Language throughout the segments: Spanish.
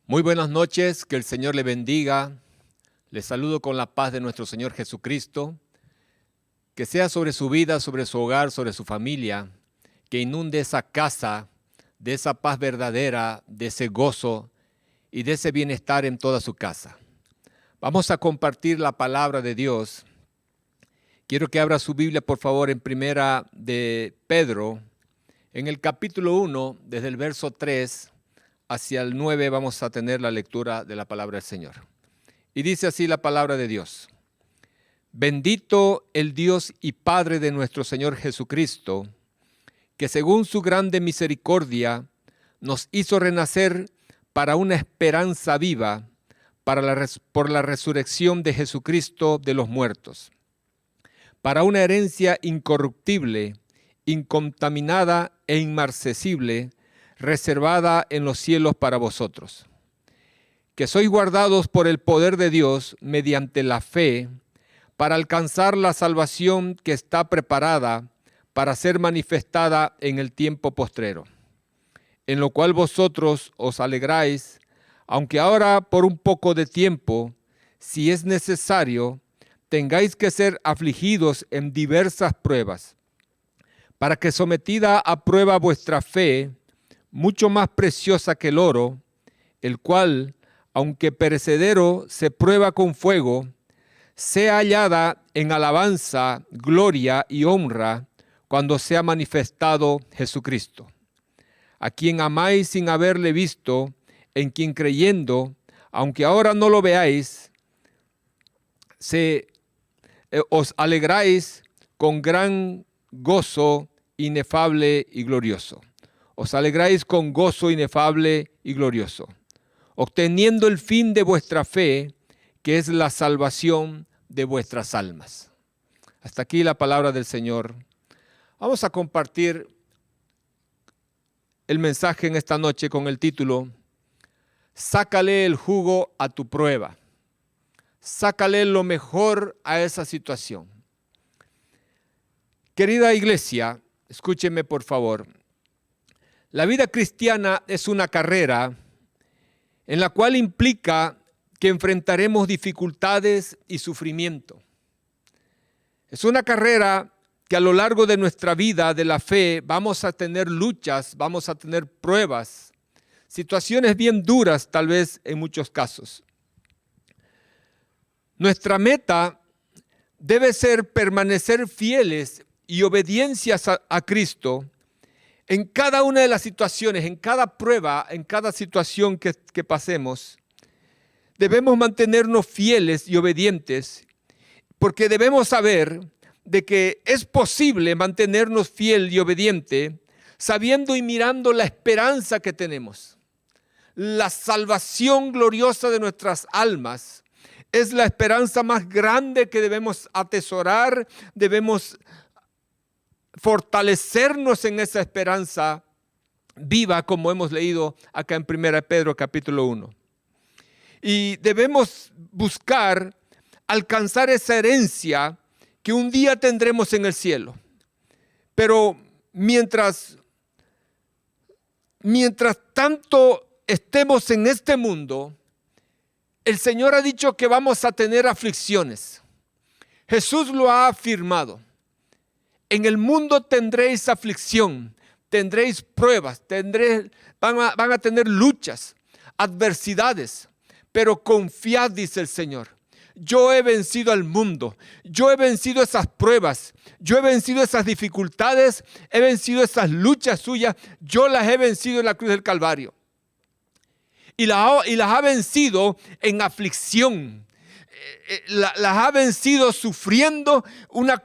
Muy buenas noches, que el Señor le bendiga. Les saludo con la paz de nuestro Señor Jesucristo. Que sea sobre su vida, sobre su hogar, sobre su familia, que inunde esa casa de esa paz verdadera, de ese gozo y de ese bienestar en toda su casa. Vamos a compartir la palabra de Dios. Quiero que abra su Biblia, por favor, en Primera de Pedro, en el capítulo 1, desde el verso 3 hacia el 9 vamos a tener la lectura de la palabra del Señor. Y dice así la palabra de Dios. Bendito el Dios y Padre de nuestro Señor Jesucristo, que según su grande misericordia nos hizo renacer para una esperanza viva por la resurrección de Jesucristo de los muertos, para una herencia incorruptible, incontaminada e inmarcesible, reservada en los cielos para vosotros, que sois guardados por el poder de Dios mediante la fe, para alcanzar la salvación que está preparada para ser manifestada en el tiempo postrero, en lo cual vosotros os alegráis, aunque ahora por un poco de tiempo, si es necesario, tengáis que ser afligidos en diversas pruebas, para que sometida a prueba vuestra fe, mucho más preciosa que el oro, el cual, aunque perecedero, se prueba con fuego, sea hallada en alabanza, gloria y honra cuando sea manifestado Jesucristo, a quien amáis sin haberle visto, en quien creyendo, aunque ahora no lo veáis, os alegráis con gran gozo inefable y glorioso. Os alegráis con gozo inefable y glorioso, obteniendo el fin de vuestra fe, que es la salvación de vuestras almas. Hasta aquí la palabra del Señor. Vamos a compartir el mensaje en esta noche con el título, Sácale el jugo a tu prueba. Sácale lo mejor a esa situación. Querida iglesia, escúcheme por favor. La vida cristiana es una carrera en la cual implica que enfrentaremos dificultades y sufrimiento. Es una carrera que a lo largo de nuestra vida de la fe vamos a tener luchas, vamos a tener pruebas, situaciones bien duras tal vez en muchos casos. Nuestra meta debe ser permanecer fieles y obediencias a Cristo en cada una de las situaciones, en cada prueba, en cada situación que pasemos. Debemos mantenernos fieles y obedientes porque debemos saber de que es posible mantenernos fiel y obediente sabiendo y mirando la esperanza que tenemos. La salvación gloriosa de nuestras almas es la esperanza más grande que debemos atesorar, debemos fortalecernos en esa esperanza viva como hemos leído acá en 1 Pedro capítulo 1. Y debemos buscar alcanzar esa herencia que un día tendremos en el cielo. Pero mientras tanto estemos en este mundo, el Señor ha dicho que vamos a tener aflicciones. Jesús lo ha afirmado. En el mundo tendréis aflicción, tendréis pruebas, van a tener luchas, adversidades. Pero confiad, dice el Señor, yo he vencido al mundo, yo he vencido esas pruebas, yo he vencido esas dificultades, he vencido esas luchas suyas, yo las he vencido en la cruz del Calvario. Y las ha vencido en aflicción, las ha vencido sufriendo una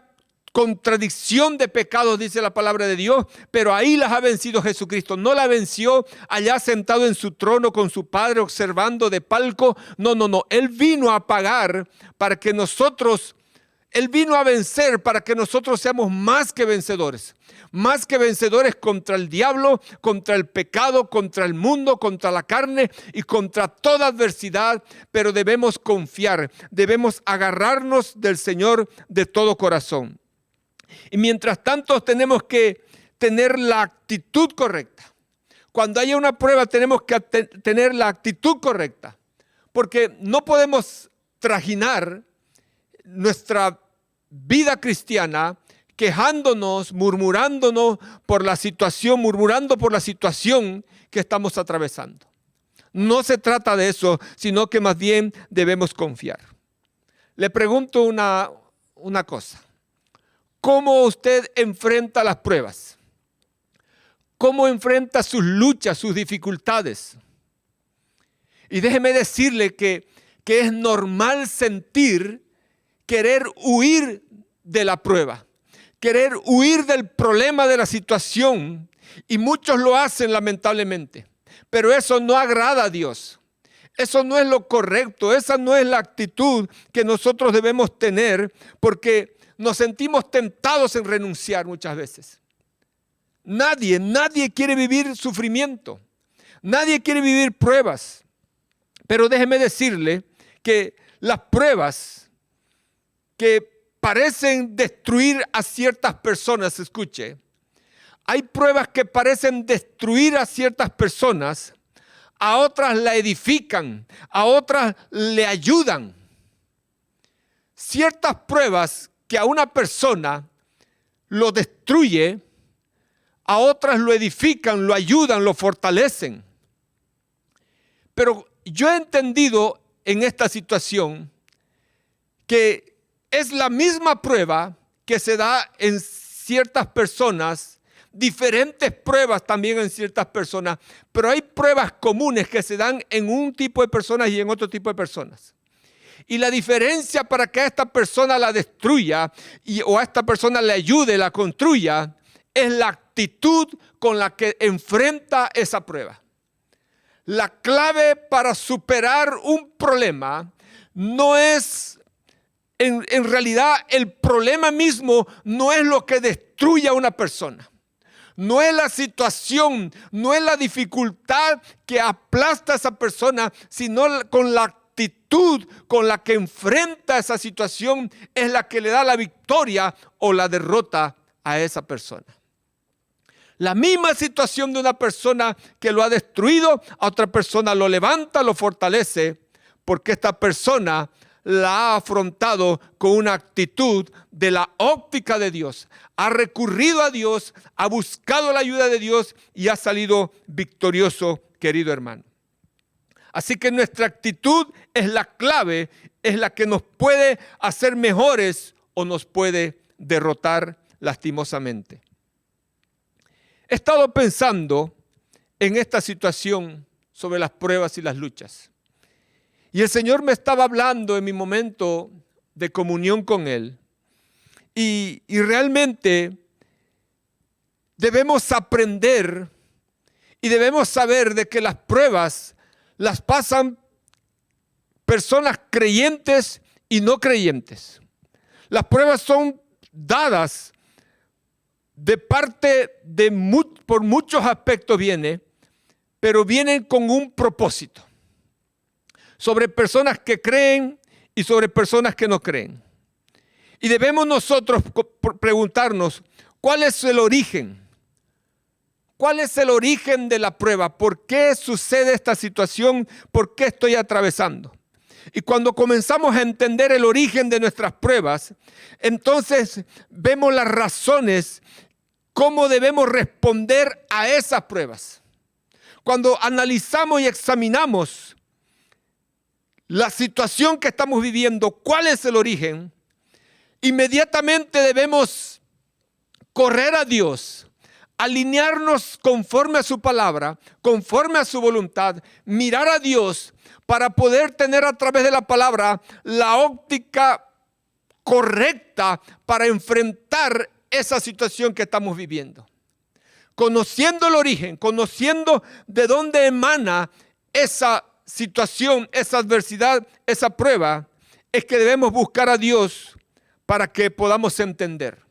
contradicción de pecados, dice la palabra de Dios, pero ahí las ha vencido Jesucristo. No la venció allá sentado en su trono con su Padre observando de palco. No. Él vino a pagar para que nosotros, Él vino a vencer para que nosotros seamos más que vencedores. Más que vencedores contra el diablo, contra el pecado, contra el mundo, contra la carne y contra toda adversidad. Pero debemos confiar, debemos agarrarnos del Señor de todo corazón. Y mientras tanto tenemos que tener la actitud correcta. Cuando haya una prueba tenemos que tener la actitud correcta, porque no podemos trajinar nuestra vida cristiana quejándonos, murmurando por la situación que estamos atravesando. No se trata de eso, sino que más bien debemos confiar. Le pregunto una cosa. ¿Cómo usted enfrenta las pruebas? ¿Cómo enfrenta sus luchas, sus dificultades? Y déjeme decirle que es normal sentir querer huir de la prueba, querer huir del problema, de la situación, y muchos lo hacen lamentablemente, pero eso no agrada a Dios. Eso no es lo correcto, esa no es la actitud que nosotros debemos tener, porque nos sentimos tentados en renunciar muchas veces. Nadie quiere vivir sufrimiento, nadie quiere vivir pruebas, pero déjeme decirle que las pruebas que parecen destruir a ciertas personas, escuche, hay pruebas que parecen destruir a ciertas personas, a otras la edifican, a otras le ayudan. Ciertas pruebas que a una persona lo destruye, a otras lo edifican, lo ayudan, lo fortalecen. Pero yo he entendido en esta situación que es la misma prueba que se da en ciertas personas, diferentes pruebas también en ciertas personas, pero hay pruebas comunes que se dan en un tipo de personas y en otro tipo de personas. Y la diferencia para que a esta persona la destruya o a esta persona le ayude, la construya, es la actitud con la que enfrenta esa prueba. La clave para superar un problema no es, en realidad el problema mismo no es lo que destruye a una persona. No es la situación, no es la dificultad que aplasta a esa persona, sino con la actitud con la que enfrenta esa situación es la que le da la victoria o la derrota a esa persona. La misma situación de una persona que lo ha destruido, a otra persona lo levanta, lo fortalece, porque esta persona la ha afrontado con una actitud de la óptica de Dios. Ha recurrido a Dios, ha buscado la ayuda de Dios y ha salido victorioso, querido hermano. Así que nuestra actitud es la clave, es la que nos puede hacer mejores o nos puede derrotar lastimosamente. He estado pensando en esta situación sobre las pruebas y las luchas. Y el Señor me estaba hablando en mi momento de comunión con Él. Y realmente debemos aprender y debemos saber de que las pruebas las pasan personas creyentes y no creyentes. Las pruebas son dadas de parte de por muchos aspectos pero vienen con un propósito. Sobre personas que creen y sobre personas que no creen. Y debemos nosotros preguntarnos, ¿cuál es el origen? ¿Cuál es el origen de la prueba? ¿Por qué sucede esta situación? ¿Por qué estoy atravesando? Y cuando comenzamos a entender el origen de nuestras pruebas, entonces vemos las razones, cómo debemos responder a esas pruebas. Cuando analizamos y examinamos la situación que estamos viviendo, cuál es el origen, inmediatamente debemos correr a Dios, alinearnos conforme a su palabra, conforme a su voluntad, mirar a Dios para poder tener a través de la palabra la óptica correcta para enfrentar esa situación que estamos viviendo. Conociendo el origen, conociendo de dónde emana esa situación, esa adversidad, esa prueba, es que debemos buscar a Dios para que podamos entender,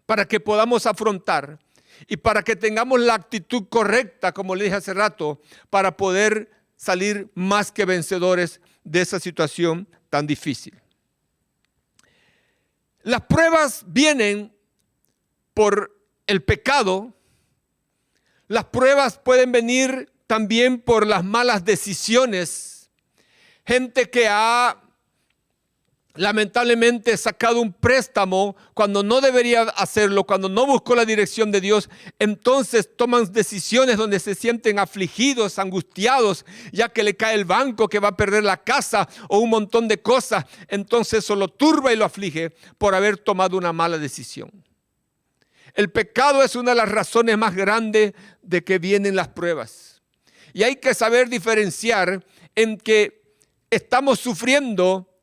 para que podamos afrontar y para que tengamos la actitud correcta, como le dije hace rato, para poder salir más que vencedores de esa situación tan difícil. Las pruebas vienen por el pecado, Las pruebas pueden venir también por las malas decisiones. Gente que ha lamentablemente sacado un préstamo cuando no debería hacerlo, cuando no buscó la dirección de Dios, entonces toman decisiones donde se sienten afligidos, angustiados, ya que le cae el banco, que va a perder la casa o un montón de cosas. Entonces eso lo turba y lo aflige por haber tomado una mala decisión. El pecado es una de las razones más grandes de que vienen las pruebas. Y hay que saber diferenciar en que estamos sufriendo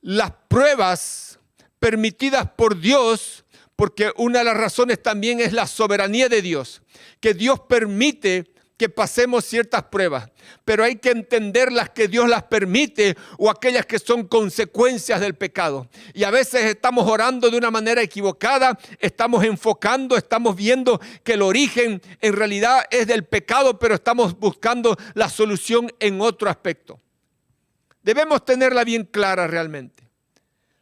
las pruebas permitidas por Dios, porque una de las razones también es la soberanía de Dios, que Dios permite que pasemos ciertas pruebas, pero hay que entender las que Dios las permite o aquellas que son consecuencias del pecado. Y a veces estamos orando de una manera equivocada, estamos enfocando, estamos viendo que el origen en realidad es del pecado, pero estamos buscando la solución en otro aspecto. Debemos tenerla bien clara realmente.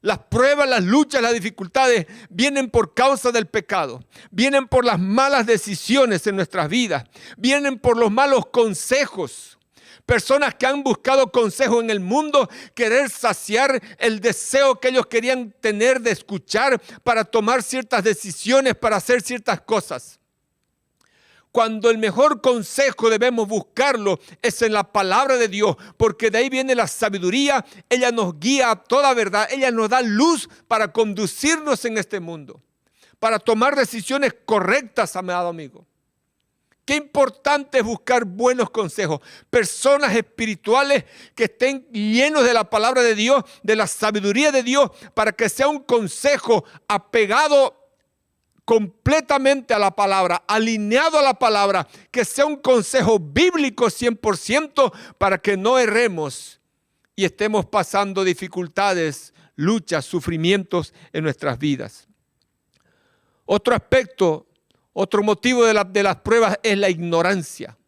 Las pruebas, las luchas, las dificultades vienen por causa del pecado. Vienen por las malas decisiones en nuestras vidas. Vienen por los malos consejos. Personas que han buscado consejo en el mundo, querer saciar el deseo que ellos querían tener de escuchar para tomar ciertas decisiones, para hacer ciertas cosas. Cuando el mejor consejo debemos buscarlo es en la palabra de Dios, porque de ahí viene la sabiduría. Ella nos guía a toda verdad, ella nos da luz para conducirnos en este mundo, para tomar decisiones correctas, amado amigo. Qué importante es buscar buenos consejos, personas espirituales que estén llenos de la palabra de Dios, de la sabiduría de Dios, para que sea un consejo apegado completamente a la palabra, alineado a la palabra, que sea un consejo bíblico 100% para que no erremos y estemos pasando dificultades, luchas, sufrimientos en nuestras vidas. Otro aspecto, otro motivo de las pruebas es la ignorancia.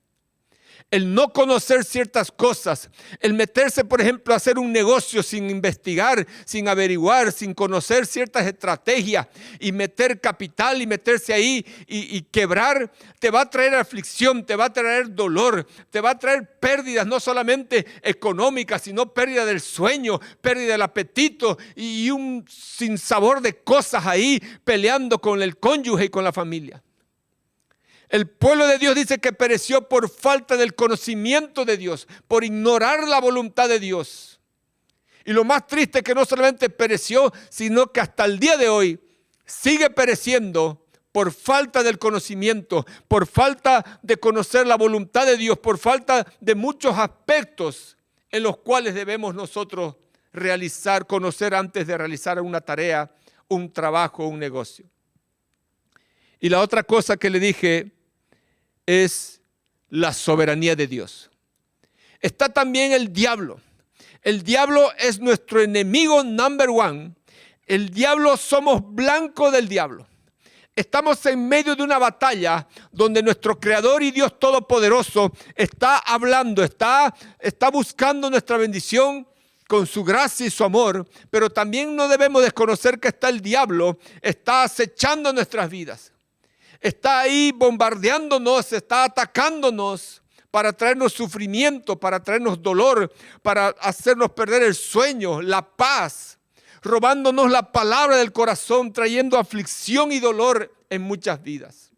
El no conocer ciertas cosas, el meterse, por ejemplo, a hacer un negocio sin investigar, sin averiguar, sin conocer ciertas estrategias y meter capital y meterse ahí y quebrar, te va a traer aflicción, te va a traer dolor, te va a traer pérdidas no solamente económicas, sino pérdida del sueño, pérdida del apetito y un sinsabor de cosas ahí peleando con el cónyuge y con la familia. El pueblo de Dios dice que pereció por falta del conocimiento de Dios, por ignorar la voluntad de Dios. Y lo más triste es que no solamente pereció, sino que hasta el día de hoy sigue pereciendo por falta del conocimiento, por falta de conocer la voluntad de Dios, por falta de muchos aspectos en los cuales debemos nosotros conocer antes de realizar una tarea, un trabajo, un negocio. Y la otra cosa que le dije es la soberanía de Dios. Está también el diablo. El diablo es nuestro enemigo number one. El diablo, somos blanco del diablo. Estamos en medio de una batalla donde nuestro Creador y Dios Todopoderoso está hablando, está buscando nuestra bendición con su gracia y su amor, pero también no debemos desconocer que está el diablo, está acechando nuestras vidas. Está ahí bombardeándonos, está atacándonos para traernos sufrimiento, para traernos dolor, para hacernos perder el sueño, la paz, robándonos la palabra del corazón, trayendo aflicción y dolor en muchas vidas.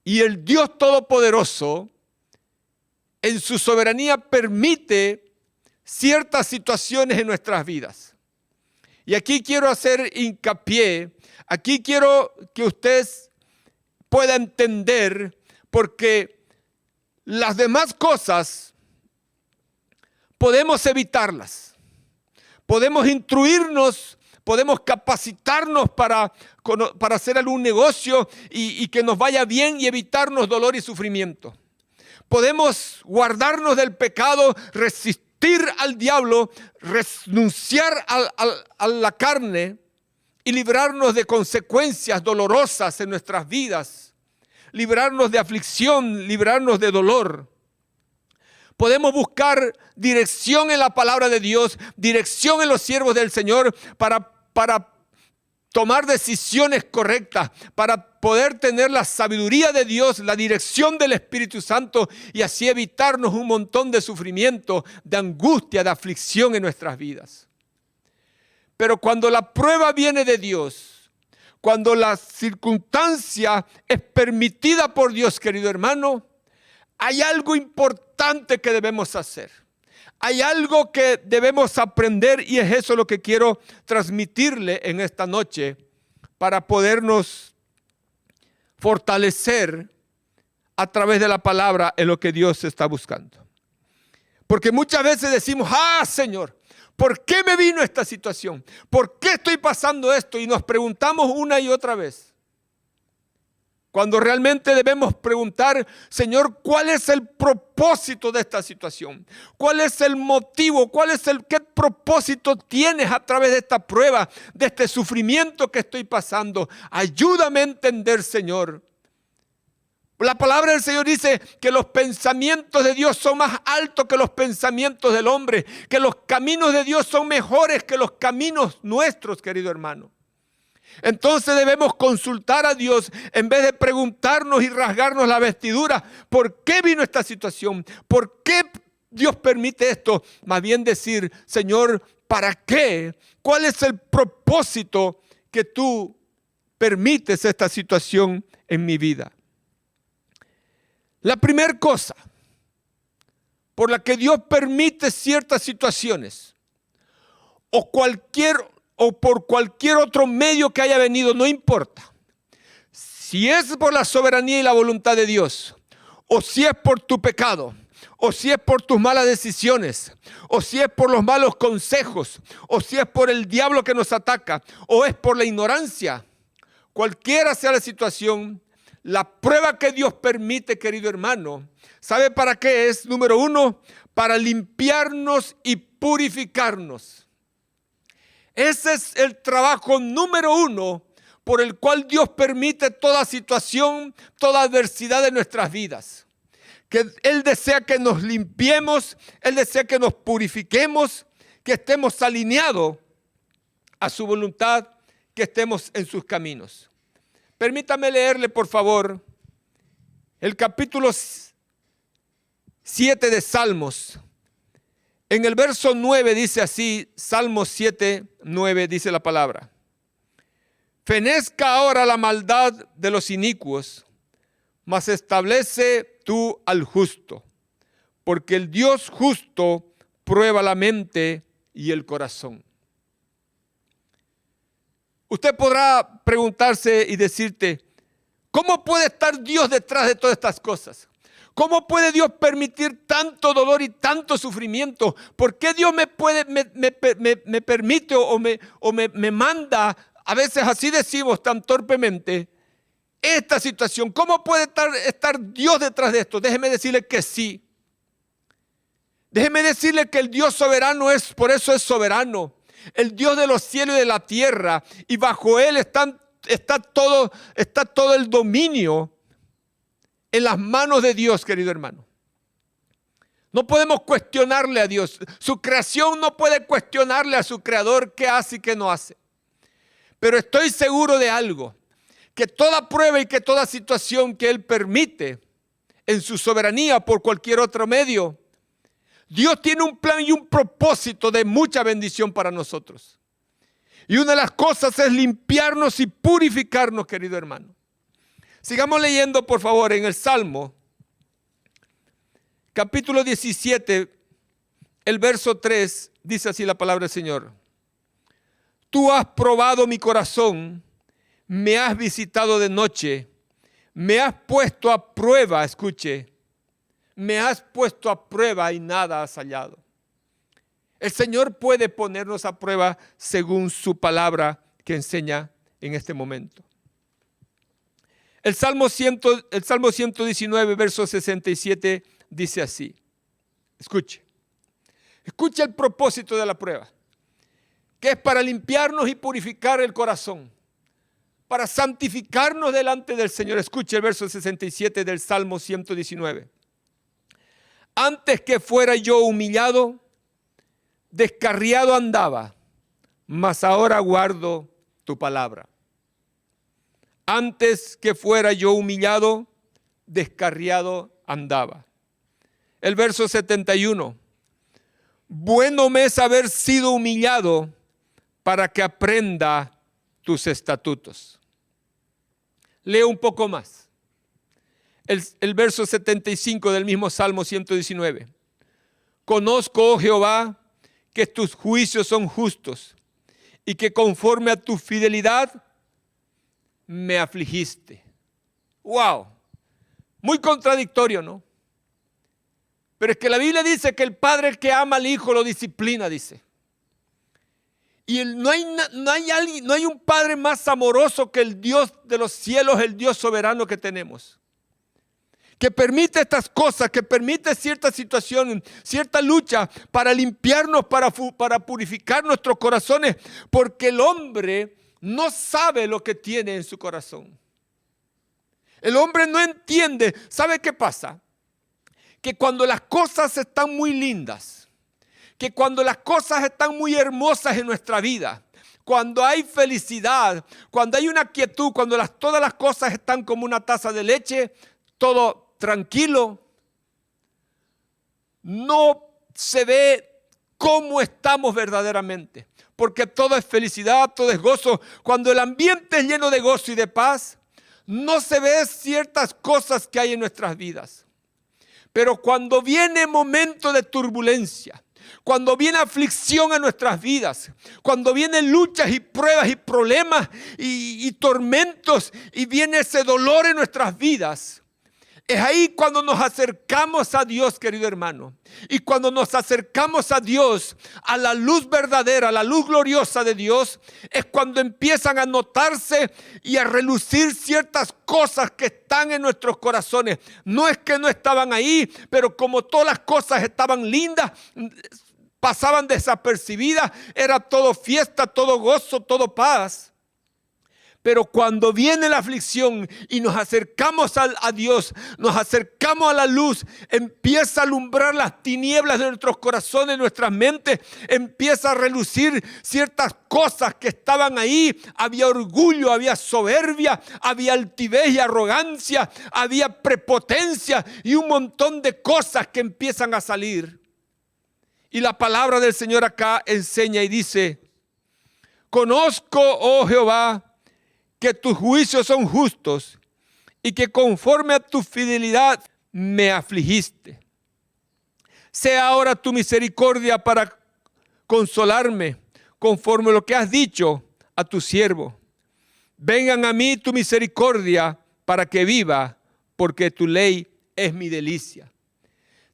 Y el Dios Todopoderoso, en su soberanía, permite ciertas situaciones en nuestras vidas. Y aquí quiero hacer hincapié. Aquí quiero que usted pueda entender, porque las demás cosas podemos evitarlas. Podemos instruirnos, podemos capacitarnos para hacer algún negocio y que nos vaya bien y evitarnos dolor y sufrimiento. Podemos guardarnos del pecado, resistir al diablo, renunciar a la carne y librarnos de consecuencias dolorosas en nuestras vidas, librarnos de aflicción, librarnos de dolor. Podemos buscar dirección en la palabra de Dios, dirección en los siervos del Señor para tomar decisiones correctas, para poder tener la sabiduría de Dios, la dirección del Espíritu Santo y así evitarnos un montón de sufrimiento, de angustia, de aflicción en nuestras vidas. Pero cuando la prueba viene de Dios, cuando la circunstancia es permitida por Dios, querido hermano, hay algo importante que debemos hacer. Hay algo que debemos aprender y es eso lo que quiero transmitirle en esta noche para podernos fortalecer a través de la palabra en lo que Dios está buscando. Porque muchas veces decimos, Señor, ¿por qué me vino esta situación? ¿Por qué estoy pasando esto? Y nos preguntamos una y otra vez. Cuando realmente debemos preguntar, Señor, ¿cuál es el propósito de esta situación? ¿Cuál es el motivo? ¿Qué propósito tienes a través de esta prueba, de este sufrimiento que estoy pasando? Ayúdame a entender, Señor. La palabra del Señor dice que los pensamientos de Dios son más altos que los pensamientos del hombre, que los caminos de Dios son mejores que los caminos nuestros, querido hermano. Entonces debemos consultar a Dios en vez de preguntarnos y rasgarnos la vestidura. ¿Por qué vino esta situación? ¿Por qué Dios permite esto? Más bien decir, Señor, ¿para qué? ¿Cuál es el propósito que tú permites esta situación en mi vida? La primera cosa por la que Dios permite ciertas situaciones o por cualquier otro medio que haya venido, no importa. Si es por la soberanía y la voluntad de Dios, o si es por tu pecado, o si es por tus malas decisiones, o si es por los malos consejos, o si es por el diablo que nos ataca, o es por la ignorancia, cualquiera sea la situación, la prueba que Dios permite, querido hermano, ¿sabe para qué es? Número uno, para limpiarnos y purificarnos. Ese es el trabajo número uno por el cual Dios permite toda situación, toda adversidad de nuestras vidas. Que Él desea que nos limpiemos, Él desea que nos purifiquemos, que estemos alineados a su voluntad, que estemos en sus caminos. Permítame leerle, por favor, el capítulo 7 de Salmos. En el verso 9 dice así, Salmos 7, 9 dice la palabra. Fenezca ahora la maldad de los inicuos, mas establece tú al justo, porque el Dios justo prueba la mente y el corazón. Usted podrá preguntarse y decirte, ¿cómo puede estar Dios detrás de todas estas cosas? ¿Cómo puede Dios permitir tanto dolor y tanto sufrimiento? ¿Por qué Dios me permite o me manda, a veces así decimos tan torpemente, esta situación? ¿Cómo puede estar Dios detrás de esto? Déjeme decirle que sí. Déjeme decirle que el Dios soberano por eso es soberano. El Dios de los cielos y de la tierra. Y bajo Él está todo el dominio en las manos de Dios, querido hermano. No podemos cuestionarle a Dios. Su creación no puede cuestionarle a su creador qué hace y qué no hace. Pero estoy seguro de algo, que toda prueba y que toda situación que Él permite en su soberanía por cualquier otro medio, Dios tiene un plan y un propósito de mucha bendición para nosotros. Y una de las cosas es limpiarnos y purificarnos, querido hermano. Sigamos leyendo, por favor, en el Salmo, capítulo 17, el verso 3, dice así la palabra del Señor. Tú has probado mi corazón, me has visitado de noche, me has puesto a prueba, escuche, me has puesto a prueba y nada has hallado. El Señor puede ponernos a prueba según su palabra que enseña en este momento. El Salmo 119, verso 67, dice así. Escuche el propósito de la prueba, que es para limpiarnos y purificar el corazón, para santificarnos delante del Señor. Escuche el verso 67 del Salmo 119. Antes que fuera yo humillado, descarriado andaba, mas ahora guardo tu palabra. Antes que fuera yo humillado, descarriado andaba. El verso 71. Bueno me es haber sido humillado para que aprenda tus estatutos. Leo un poco más. El verso 75 del mismo Salmo 119. Conozco, oh Jehová, que tus juicios son justos y que conforme a tu fidelidad me afligiste. ¡Wow! Muy contradictorio, ¿no? Pero es que la Biblia dice que el padre que ama al hijo lo disciplina, dice. Y no hay un padre más amoroso que el Dios de los cielos, el Dios soberano que tenemos. Que permite estas cosas, que permite cierta situación, cierta lucha para limpiarnos, para purificar nuestros corazones, porque el hombre no sabe lo que tiene en su corazón. El hombre no entiende. ¿Sabe qué pasa? Que cuando las cosas están muy lindas, que cuando las cosas están muy hermosas en nuestra vida, cuando hay felicidad, cuando hay una quietud, cuando todas las cosas están como una taza de leche, todo tranquilo, no se ve cómo estamos verdaderamente, porque todo es felicidad, todo es gozo. Cuando el ambiente es lleno de gozo y de paz, no se ve ciertas cosas que hay en nuestras vidas. Pero cuando viene momento de turbulencia, cuando viene aflicción en nuestras vidas, cuando vienen luchas y pruebas y problemas y tormentos y viene ese dolor en nuestras vidas, es ahí cuando nos acercamos a Dios, querido hermano. Y cuando nos acercamos a Dios, a la luz verdadera, a la luz gloriosa de Dios, es cuando empiezan a notarse y a relucir ciertas cosas que están en nuestros corazones. No es que no estaban ahí, pero como todas las cosas estaban lindas, pasaban desapercibidas, era todo fiesta, todo gozo, todo paz. Pero cuando viene la aflicción y nos acercamos a Dios, nos acercamos a la luz, empieza a alumbrar las tinieblas de nuestros corazones, nuestras mentes, empieza a relucir ciertas cosas que estaban ahí. Había orgullo, había soberbia, había altivez y arrogancia, había prepotencia y un montón de cosas que empiezan a salir. Y la palabra del Señor acá enseña y dice: conozco, oh Jehová, que tus juicios son justos y que conforme a tu fidelidad me afligiste. Sea ahora tu misericordia para consolarme, conforme a lo que has dicho a tu siervo. Vengan a mí tu misericordia para que viva, porque tu ley es mi delicia.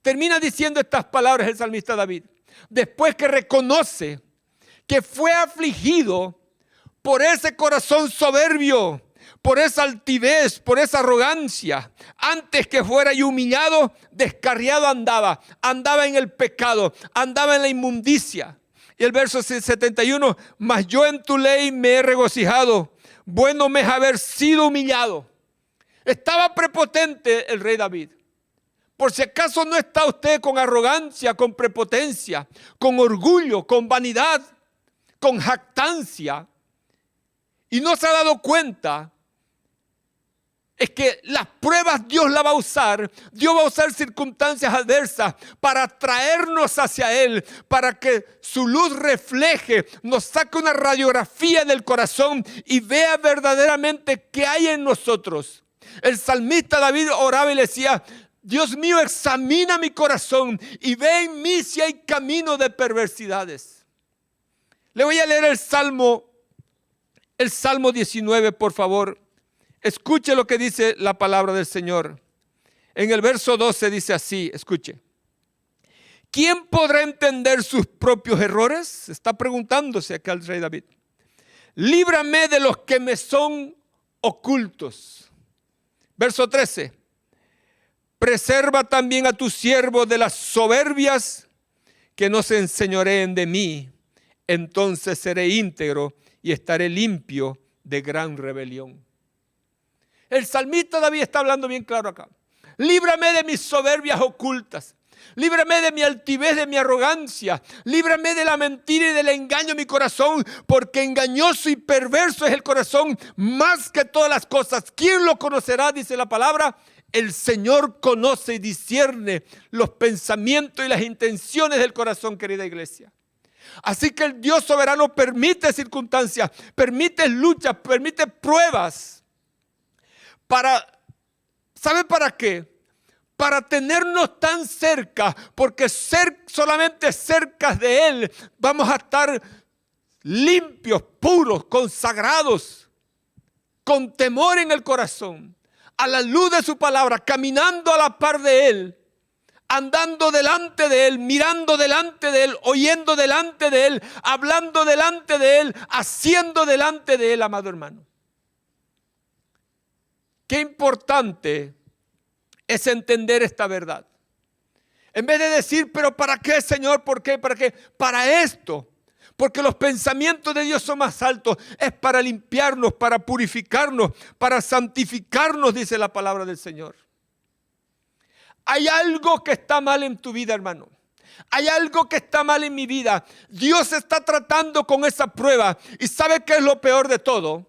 Termina diciendo estas palabras el salmista David, después que reconoce que fue afligido por ese corazón soberbio, por esa altivez, por esa arrogancia. Antes que fuera yo humillado, descarriado andaba en el pecado, andaba en la inmundicia. Y el verso 71, mas yo en tu ley me he regocijado, bueno me es haber sido humillado. Estaba prepotente el rey David. Por si acaso no está usted con arrogancia, con prepotencia, con orgullo, con vanidad, con jactancia, y no se ha dado cuenta, es que las pruebas Dios las va a usar. Dios va a usar circunstancias adversas para traernos hacia Él, para que su luz refleje, nos saque una radiografía del corazón y vea verdaderamente qué hay en nosotros. El salmista David oraba y le decía: Dios mío, examina mi corazón y ve en mí si hay camino de perversidades. Le voy a leer el Salmo 19, por favor. Escuche lo que dice la palabra del Señor. En el verso 12 dice así, escuche. ¿Quién podrá entender sus propios errores? Está preguntándose acá el rey David. Líbrame de los que me son ocultos. Verso 13. Preserva también a tu siervo de las soberbias, que no se enseñoreen de mí. Entonces seré íntegro y estaré limpio de gran rebelión. El salmista David está hablando bien claro acá. Líbrame de mis soberbias ocultas. Líbrame de mi altivez, de mi arrogancia. Líbrame de la mentira y del engaño en mi corazón, porque engañoso y perverso es el corazón más que todas las cosas. ¿Quién lo conocerá?, dice la palabra. El Señor conoce y discierne los pensamientos y las intenciones del corazón, querida iglesia. Así que el Dios soberano permite circunstancias, permite luchas, permite pruebas. ¿Sabe para qué? Para tenernos tan cerca, porque solamente cerca de Él vamos a estar limpios, puros, consagrados, con temor en el corazón, a la luz de su palabra, caminando a la par de Él, andando delante de Él, mirando delante de Él, oyendo delante de Él, hablando delante de Él, haciendo delante de Él, amado hermano. Qué importante es entender esta verdad. En vez de decir, pero ¿para qué, Señor? ¿Por qué? ¿Para qué? Para esto. Porque los pensamientos de Dios son más altos. Es para limpiarnos, para purificarnos, para santificarnos, dice la palabra del Señor. Hay algo que está mal en tu vida, hermano. Hay algo que está mal en mi vida. Dios está tratando con esa prueba. ¿Y sabe qué es lo peor de todo?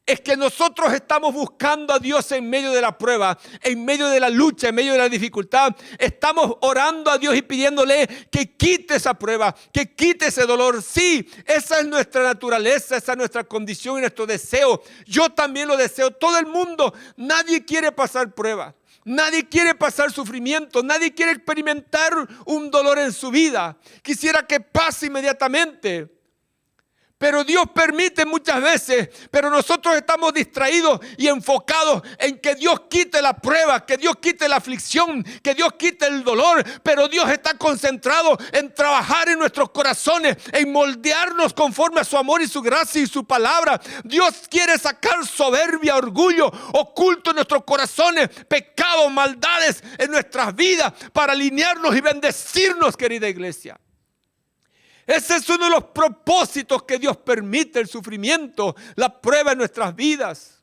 Es que nosotros estamos buscando a Dios en medio de la prueba, en medio de la lucha, en medio de la dificultad. Estamos orando a Dios y pidiéndole que quite esa prueba, que quite ese dolor. Sí, esa es nuestra naturaleza, esa es nuestra condición y nuestro deseo. Yo también lo deseo. Todo el mundo, nadie quiere pasar prueba. Nadie quiere pasar sufrimiento, nadie quiere experimentar un dolor en su vida. Quisiera que pase inmediatamente. Pero Dios permite muchas veces, pero nosotros estamos distraídos y enfocados en que Dios quite la prueba, que Dios quite la aflicción, que Dios quite el dolor. Pero Dios está concentrado en trabajar en nuestros corazones, en moldearnos conforme a su amor y su gracia y su palabra. Dios quiere sacar soberbia, orgullo oculto en nuestros corazones, pecados, maldades en nuestras vidas, para alinearnos y bendecirnos, querida iglesia. Ese es uno de los propósitos que Dios permite, el sufrimiento, la prueba en nuestras vidas.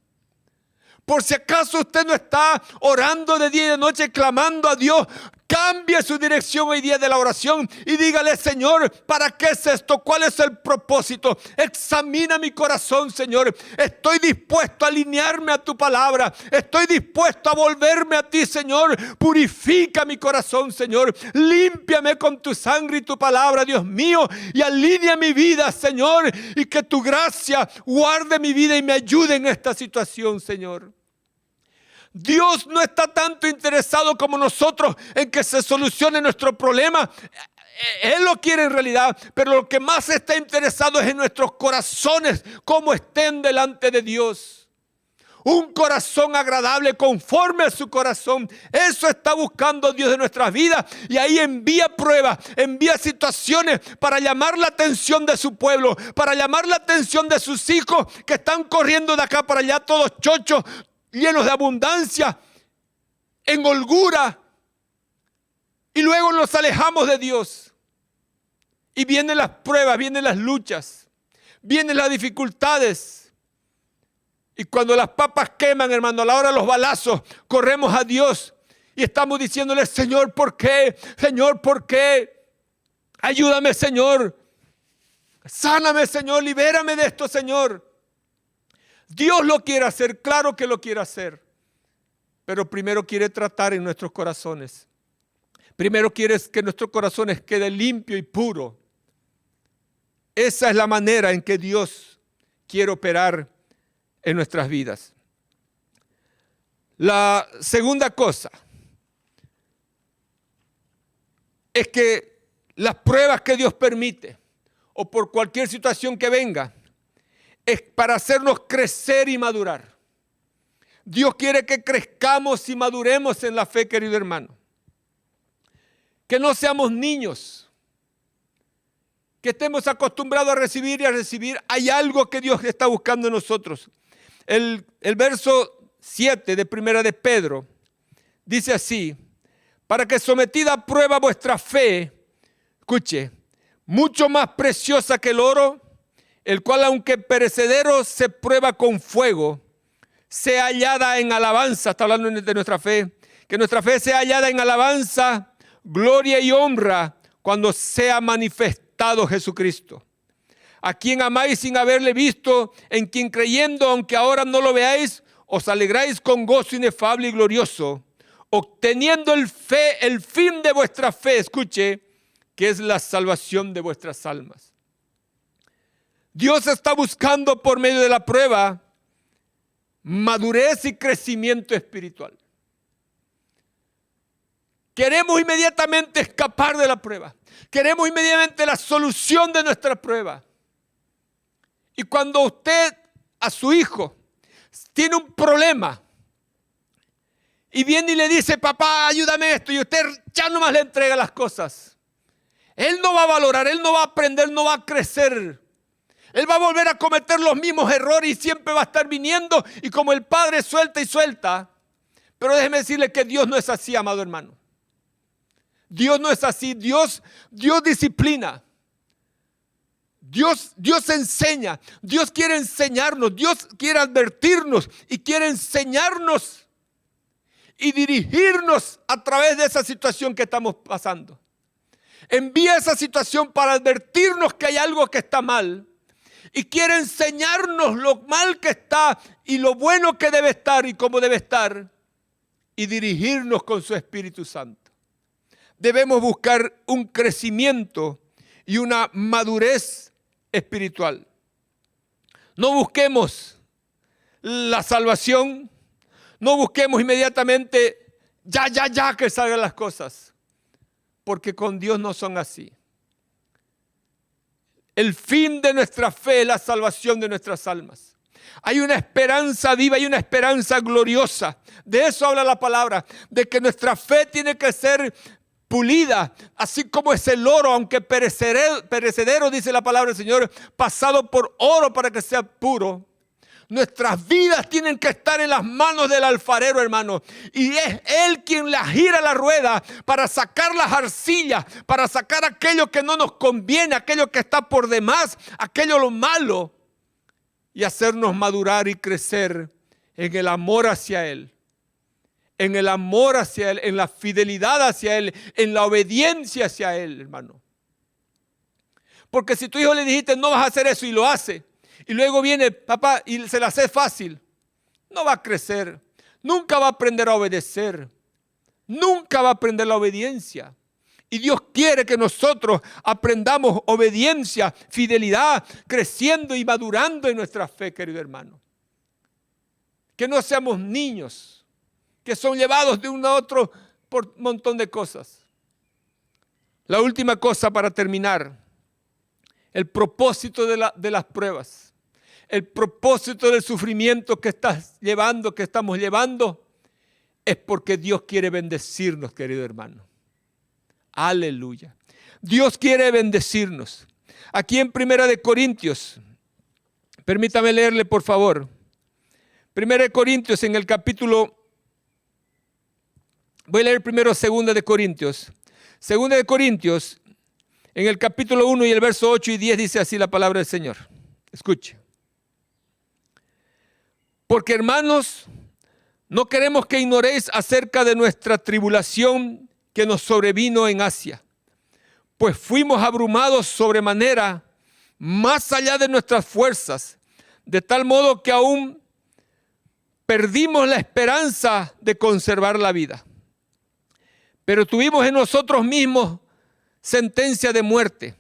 Por si acaso usted no está orando de día y de noche, clamando a Dios, cambie su dirección hoy día de la oración y dígale: Señor, ¿para qué es esto? ¿Cuál es el propósito? Examina mi corazón, Señor. Estoy dispuesto a alinearme a tu palabra. Estoy dispuesto a volverme a ti, Señor. Purifica mi corazón, Señor. Límpiame con tu sangre y tu palabra, Dios mío. Y alinea mi vida, Señor. Y que tu gracia guarde mi vida y me ayude en esta situación, Señor. Dios no está tanto interesado como nosotros en que se solucione nuestro problema. Él lo quiere en realidad, pero lo que más está interesado es en nuestros corazones, cómo estén delante de Dios. Un corazón agradable conforme a su corazón. Eso está buscando Dios de nuestras vidas. Y ahí envía pruebas, envía situaciones para llamar la atención de su pueblo, para llamar la atención de sus hijos que están corriendo de acá para allá, todos chochos, llenos de abundancia, en holgura, y luego nos alejamos de Dios. Y vienen las pruebas, vienen las luchas, vienen las dificultades. Y cuando las papas queman, hermano, a la hora de los balazos, corremos a Dios y estamos diciéndole: Señor, ¿por qué? Señor, ¿por qué? Ayúdame, Señor. Sáname, Señor, libérame de esto, Señor. Dios lo quiere hacer, claro que lo quiere hacer, pero primero quiere tratar en nuestros corazones. Primero quiere que nuestros corazones queden limpios y puros. Esa es la manera en que Dios quiere operar en nuestras vidas. La segunda cosa es que las pruebas que Dios permite, o por cualquier situación que venga, es para hacernos crecer y madurar. Dios quiere que crezcamos y maduremos en la fe, querido hermano. Que no seamos niños, que estemos acostumbrados a recibir y a recibir. Hay algo que Dios está buscando en nosotros. El verso 7 de Primera de Pedro dice así: para que sometida a prueba vuestra fe, escuche, mucho más preciosa que el oro, el cual aunque perecedero se prueba con fuego, sea hallada en alabanza. Está hablando de nuestra fe. Que nuestra fe sea hallada en alabanza, gloria y honra cuando sea manifestado Jesucristo, a quien amáis sin haberle visto, en quien creyendo, aunque ahora no lo veáis, os alegráis con gozo inefable y glorioso, obteniendo el fin de vuestra fe, escuche, que es la salvación de vuestras almas. Dios está buscando por medio de la prueba madurez y crecimiento espiritual. Queremos inmediatamente escapar de la prueba. Queremos inmediatamente la solución de nuestra prueba. Y cuando usted a su hijo tiene un problema y viene y le dice, papá, ayúdame esto, y usted ya nomás le entrega las cosas, él no va a valorar, él no va a aprender, no va a crecer. Él va a volver a cometer los mismos errores y siempre va a estar viniendo, y como el padre suelta y suelta. Pero déjeme decirle que Dios no es así, amado hermano. Dios no es así. Dios disciplina. Dios enseña. Dios quiere enseñarnos. Dios quiere advertirnos y quiere enseñarnos y dirigirnos a través de esa situación que estamos pasando. Envía esa situación para advertirnos que hay algo que está mal. Y quiere enseñarnos lo mal que está y lo bueno que debe estar y cómo debe estar. Y dirigirnos con su Espíritu Santo. Debemos buscar un crecimiento y una madurez espiritual. No busquemos la salvación. No busquemos inmediatamente ya que salgan las cosas. Porque con Dios no son así. El fin de nuestra fe es la salvación de nuestras almas. Hay una esperanza viva, hay una esperanza gloriosa. De eso habla la palabra, de que nuestra fe tiene que ser pulida, así como es el oro, aunque perecedero, dice la palabra del Señor, pasado por oro para que sea puro. Nuestras vidas tienen que estar en las manos del alfarero, hermano. Y es Él quien la gira la rueda para sacar las arcillas, para sacar aquello que no nos conviene, aquello que está por demás, aquello lo malo. Y hacernos madurar y crecer en el amor hacia Él. En el amor hacia Él, en la fidelidad hacia Él, en la obediencia hacia Él, hermano. Porque si tu hijo le dijiste no vas a hacer eso y lo hace, y luego viene papá y se la hace fácil, no va a crecer, nunca va a aprender a obedecer, nunca va a aprender la obediencia. Y Dios quiere que nosotros aprendamos obediencia, fidelidad, creciendo y madurando en nuestra fe, querido hermano. Que no seamos niños que son llevados de uno a otro por un montón de cosas. La última cosa para terminar, el propósito de las pruebas. El propósito del sufrimiento que estamos llevando, es porque Dios quiere bendecirnos, querido hermano. Aleluya. Dios quiere bendecirnos. Aquí en 1 Corintios, permítame leerle por favor. 1 Corintios en el capítulo, voy a leer primero 2 Corintios. 2 Corintios, en el capítulo 1 y el verso 8 y 10 dice así la palabra del Señor. Escuche. Porque hermanos, no queremos que ignoréis acerca de nuestra tribulación que nos sobrevino en Asia, pues fuimos abrumados sobremanera, más allá de nuestras fuerzas, de tal modo que aún perdimos la esperanza de conservar la vida. Pero tuvimos en nosotros mismos sentencia de muerte,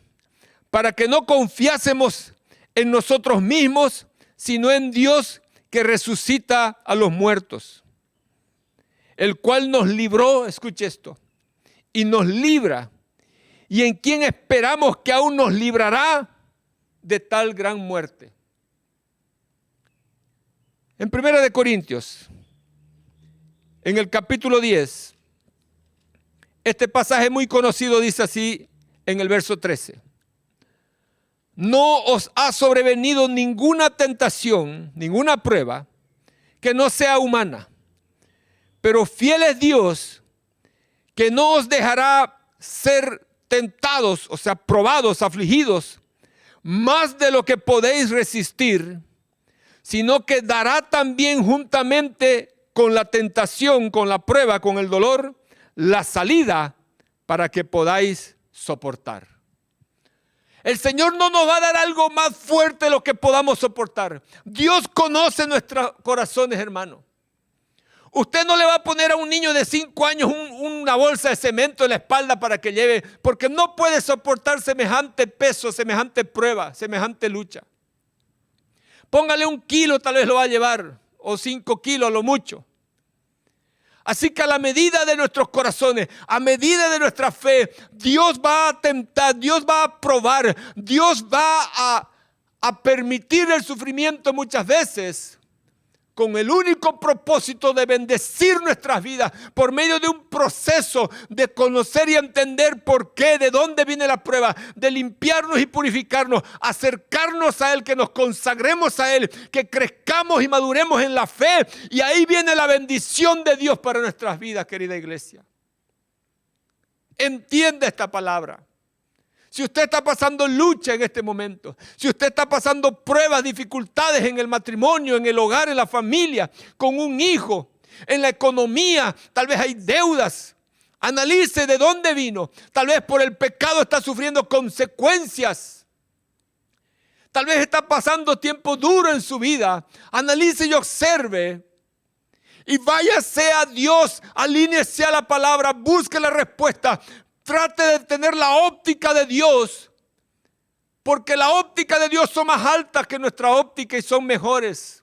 para que no confiásemos en nosotros mismos, sino en Dios que resucita a los muertos, el cual nos libró, escuche esto, y nos libra, y en quien esperamos que aún nos librará de tal gran muerte. En 1 Corintios, en el capítulo 10, este pasaje muy conocido dice así en el verso 13. No os ha sobrevenido ninguna tentación, ninguna prueba que no sea humana. Pero fiel es Dios, que no os dejará ser tentados, o sea, probados, afligidos, más de lo que podéis resistir, sino que dará también juntamente con la tentación, con la prueba, con el dolor, la salida para que podáis soportar. El Señor no nos va a dar algo más fuerte de lo que podamos soportar. Dios conoce nuestros corazones, hermano. Usted no le va a poner a un niño de 5 años una bolsa de cemento en la espalda para que lleve, porque no puede soportar semejante peso, semejante prueba, semejante lucha. Póngale 1 kilo, tal vez lo va a llevar, o 5 kilos a lo mucho. Así que a la medida de nuestros corazones, a medida de nuestra fe, Dios va a tentar, Dios va a probar, Dios va a permitir el sufrimiento muchas veces, con el único propósito de bendecir nuestras vidas por medio de un proceso de conocer y entender por qué, de dónde viene la prueba, de limpiarnos y purificarnos, acercarnos a Él, que nos consagremos a Él, que crezcamos y maduremos en la fe. Y ahí viene la bendición de Dios para nuestras vidas, querida iglesia. Entienda esta palabra. Si usted está pasando lucha en este momento, si usted está pasando pruebas, dificultades en el matrimonio, en el hogar, en la familia, con un hijo, en la economía, tal vez hay deudas, analice de dónde vino. Tal vez por el pecado está sufriendo consecuencias. Tal vez está pasando tiempo duro en su vida. Analice y observe. Y váyase a Dios, alíñese a la palabra, busque la respuesta. Trate de tener la óptica de Dios, porque la óptica de Dios son más altas que nuestra óptica y son mejores.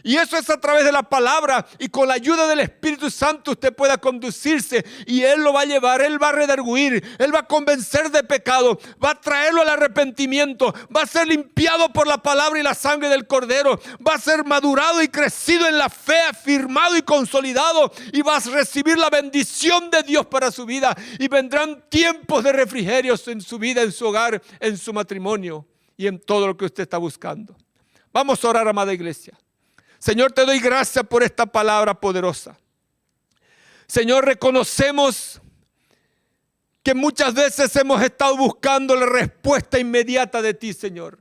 Y eso es a través de la palabra, y con la ayuda del Espíritu Santo usted pueda conducirse y Él lo va a llevar, Él va a redarguir, Él va a convencer de pecado, va a traerlo al arrepentimiento, va a ser limpiado por la palabra y la sangre del Cordero, va a ser madurado y crecido en la fe, afirmado y consolidado, y va a recibir la bendición de Dios para su vida. Y vendrán tiempos de refrigerios en su vida, en su hogar, en su matrimonio y en todo lo que usted está buscando. Vamos a orar, amada iglesia. Señor, te doy gracias por esta palabra poderosa. Señor, reconocemos que muchas veces hemos estado buscando la respuesta inmediata de ti, Señor.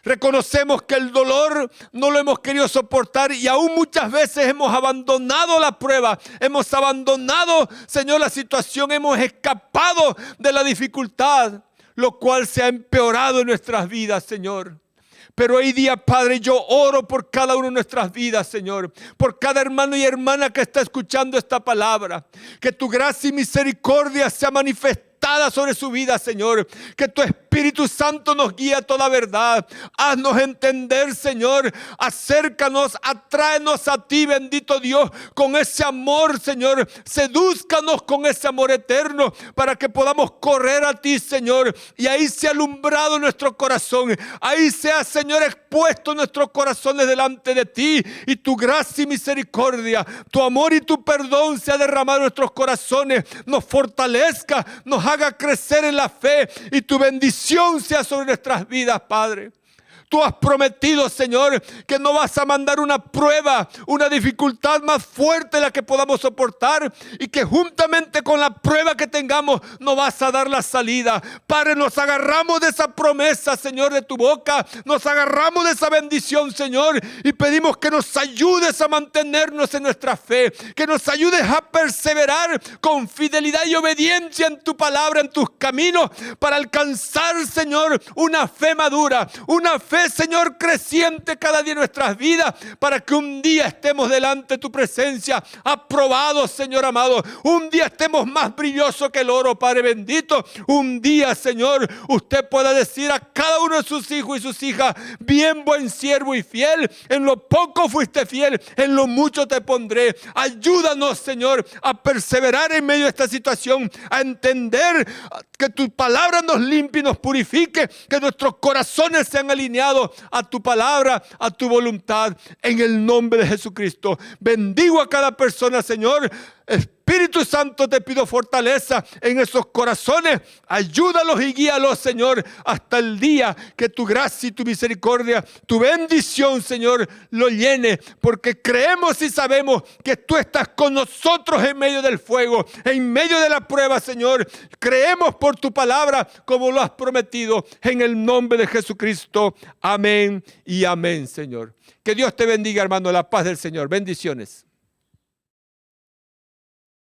Reconocemos que el dolor no lo hemos querido soportar y aún muchas veces hemos abandonado la prueba, hemos abandonado, Señor, la situación, hemos escapado de la dificultad, lo cual se ha empeorado en nuestras vidas, Señor. Pero hoy día, Padre, yo oro por cada una de nuestras vidas, Señor. Por cada hermano y hermana que está escuchando esta palabra. Que tu gracia y misericordia sea manifestada sobre su vida, Señor. Que tu Espíritu Santo nos guíe a toda verdad. Haznos entender, Señor. Acércanos, atráenos a ti, bendito Dios, con ese amor, Señor. Sedúzcanos con ese amor eterno para que podamos correr a ti, Señor. Y ahí sea alumbrado nuestro corazón. Ahí sea, Señor, expuesto nuestros corazones delante de ti. Y tu gracia y misericordia, tu amor y tu perdón sea derramado en nuestros corazones. Nos fortalezca, nos haga crecer en la fe. Y tu bendición sea sobre nuestras vidas, Padre. Tú has prometido, Señor, que no vas a mandar una prueba, una dificultad más fuerte de la que podamos soportar, y que juntamente con la prueba que tengamos nos vas a dar la salida. Padre, nos agarramos de esa promesa, Señor, de tu boca, nos agarramos de esa bendición, Señor, y pedimos que nos ayudes a mantenernos en nuestra fe, que nos ayudes a perseverar con fidelidad y obediencia en tu palabra, en tus caminos, para alcanzar, Señor, una fe madura, una fe, Señor, creciente cada día en nuestras vidas, para que un día estemos delante de tu presencia, aprobados, Señor amado. Un día estemos más brillosos que el oro, Padre bendito. Un día, Señor, usted pueda decir a cada uno de sus hijos y sus hijas: bien, buen siervo y fiel, en lo poco fuiste fiel, en lo mucho te pondré. Ayúdanos, Señor, a perseverar en medio de esta situación, a entender que tu palabra nos limpie y nos purifique, que nuestros corazones sean alineados a tu palabra, a tu voluntad, en el nombre de Jesucristo. Bendigo a cada persona, Señor. Espíritu Santo, te pido fortaleza en esos corazones. Ayúdalos y guíalos, Señor, hasta el día que tu gracia y tu misericordia, tu bendición, Señor, lo llene. Porque creemos y sabemos que tú estás con nosotros en medio del fuego, en medio de la prueba, Señor. Creemos por tu palabra como lo has prometido, en el nombre de Jesucristo. Amén y amén, Señor. Que Dios te bendiga, hermano. La paz del Señor. Bendiciones.